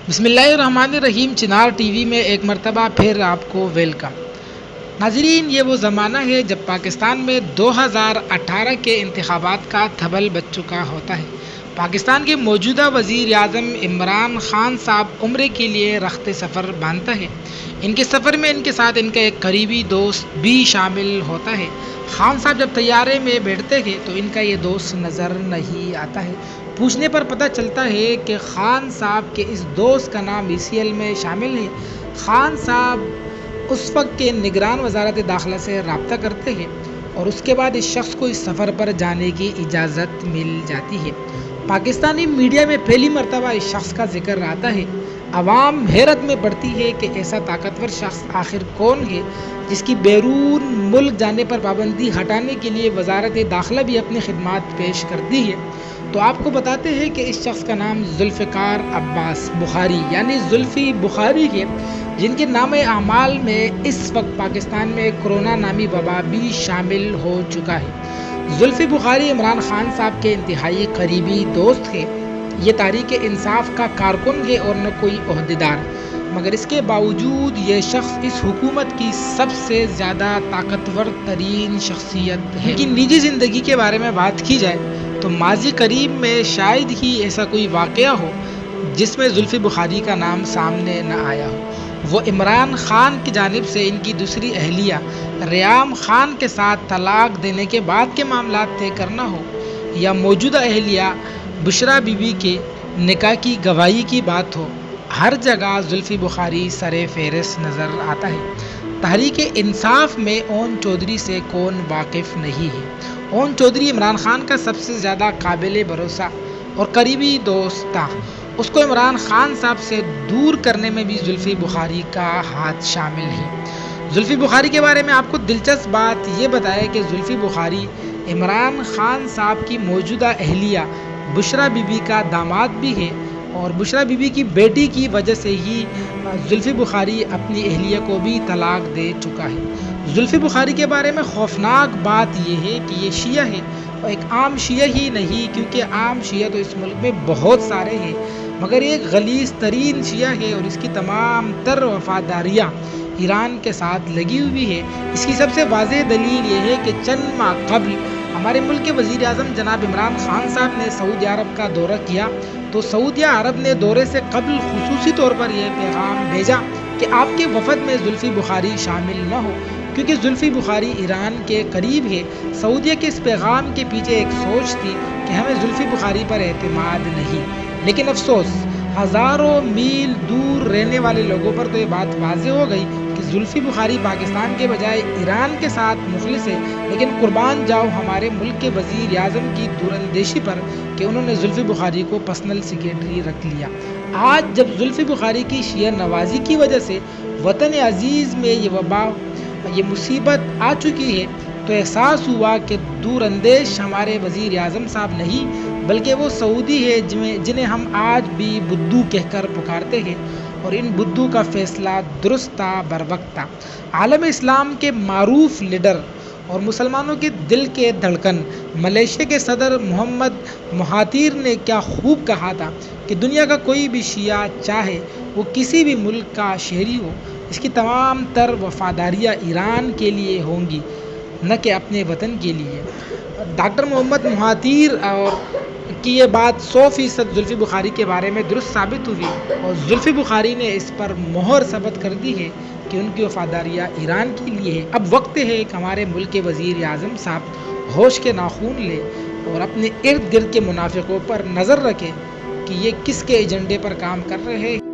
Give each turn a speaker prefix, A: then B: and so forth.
A: بسم اللہ الرحمن الرحیم۔ چنار ٹی وی میں ایک مرتبہ پھر آپ کو ویلکم۔ ناظرین، یہ وہ زمانہ ہے جب پاکستان میں 2018 کے انتخابات کا تھبل بج چکا ہوتا ہے۔ پاکستان کے موجودہ وزیر اعظم عمران خان صاحب عمرے کے لیے رخت سفر باندھتا ہے۔ ان کے سفر میں ان کے ساتھ ان کا ایک قریبی دوست بھی شامل ہوتا ہے۔ خان صاحب جب طیارے میں بیٹھتے ہیں تو ان کا یہ دوست نظر نہیں آتا ہے۔ پوچھنے پر پتہ چلتا ہے کہ خان صاحب کے اس دوست کا نام ECL میں شامل ہے۔ خان صاحب اس وقت کے نگران وزارت داخلہ سے رابطہ کرتے ہیں اور اس کے بعد اس شخص کو اس سفر پر جانے کی اجازت مل جاتی ہے۔ پاکستانی میڈیا میں پہلی مرتبہ اس شخص کا ذکر آتا ہے۔ عوام حیرت میں پڑتی ہے کہ ایسا طاقتور شخص آخر کون ہے جس کی بیرون ملک جانے پر پابندی ہٹانے کے لیے وزارت داخلہ بھی اپنی خدمات پیش کرتی ہے۔ تو آپ کو بتاتے ہیں کہ اس شخص کا نام ذوالفقار عباس بخاری یعنی زلفی بخاری ہے، جن کے نام اعمال میں اس وقت پاکستان میں کرونا نامی وبا بھی شامل ہو چکا ہے۔ زلفی بخاری عمران خان صاحب کے انتہائی قریبی دوست ہیں۔ یہ تحریک انصاف کا کارکن ہے اور نہ کوئی عہدیدار، مگر اس کے باوجود یہ شخص اس حکومت کی سب سے زیادہ طاقتور ترین شخصیت ہے۔ ان کی نجی زندگی کے بارے میں بات کی جائے تو ماضی قریب میں شاید ہی ایسا کوئی واقعہ ہو جس میں زلفی بخاری کا نام سامنے نہ آیا ہو۔ وہ عمران خان کی جانب سے ان کی دوسری اہلیہ ریام خان کے ساتھ طلاق دینے کے بعد کے معاملات طے کرنا ہو یا موجودہ اہلیہ بشرا بی بی کے نکاح کی گواہی کی بات ہو، ہر جگہ زلفی بخاری سر فہرست نظر آتا ہے۔ تحریک انصاف میں اون چودھری سے کون واقف نہیں ہے۔ اون چودھری عمران خان کا سب سے زیادہ قابل بھروسہ اور قریبی دوست تھا۔ اس کو عمران خان صاحب سے دور کرنے میں بھی زلفی بخاری کا ہاتھ شامل ہے۔ زلفی بخاری کے بارے میں آپ کو دلچسپ بات یہ بتائے کہ زلفی بخاری عمران خان صاحب کی موجودہ اہلیہ بشرا بی بی کا داماد بھی ہے اور بشرا بی بی کی بیٹی کی وجہ سے ہی زلفی بخاری اپنی اہلیہ کو بھی طلاق دے چکا ہے۔ زلفی بخاری کے بارے میں خوفناک بات یہ ہے کہ یہ شیعہ ہے اور ایک عام شیعہ ہی نہیں، کیونکہ عام شیعہ تو اس ملک میں بہت سارے ہیں، مگر یہ ایک غلیظ ترین شیعہ ہے اور اس کی تمام تر وفاداریاں ایران کے ساتھ لگی ہوئی ہے۔ اس کی سب سے واضح دلیل یہ ہے کہ چند ماہ قبل ہمارے ملک کے وزیر اعظم جناب عمران خان صاحب نے سعودی عرب کا دورہ کیا تو سعودی عرب نے دورے سے قبل خصوصی طور پر یہ پیغام بھیجا کہ آپ کے وفد میں زلفی بخاری شامل نہ ہو، کیونکہ زلفی بخاری ایران کے قریب ہے۔ سعودیہ کے اس پیغام کے پیچھے ایک سوچ تھی کہ ہمیں زلفی بخاری پر اعتماد نہیں، لیکن افسوس ہزاروں میل دور رہنے والے لوگوں پر تو یہ بات واضح ہو گئی کہ زلفی بخاری پاکستان کے بجائے ایران کے ساتھ مخلص ہے، لیکن قربان جاؤ ہمارے ملک کے وزیر اعظم کی دوراندیشی پر کہ انہوں نے زلفی بخاری کو پرسنل سیکریٹری رکھ لیا۔ آج جب زلفی بخاری کی شیعہ نوازی کی وجہ سے وطن عزیز میں یہ وبا، یہ مصیبت آ چکی ہے تو احساس ہوا کہ دور اندیش ہمارے وزیر اعظم صاحب نہیں بلکہ وہ سعودی ہے جنہیں ہم آج بھی بدھو کہہ کر پکارتے ہیں، اور ان بدھو کا فیصلہ درست تھا، بروقت تھا۔ عالم اسلام کے معروف لیڈر اور مسلمانوں کے دل کے دھڑکن ملیشیا کے صدر محمد مہاتیر نے کیا خوب کہا تھا کہ دنیا کا کوئی بھی شیعہ چاہے وہ کسی بھی ملک کا شہری ہو، اس کی تمام تر وفاداریاں ایران کے لیے ہوں گی، نہ کہ اپنے وطن کے لیے۔ ڈاکٹر محمد مہاتیر اور کی یہ بات 100% زلفی بخاری کے بارے میں درست ثابت ہوئی اور زلفی بخاری نے اس پر مہر ثبت کر دی ہے کہ ان کی وفاداریاں ایران کے لیے ہے۔ اب وقت ہے کہ ہمارے ملک کے وزیر اعظم صاحب ہوش کے ناخون لے اور اپنے ارد گرد کے منافقوں پر نظر رکھیں کہ یہ کس کے ایجنڈے پر کام کر رہے ہیں۔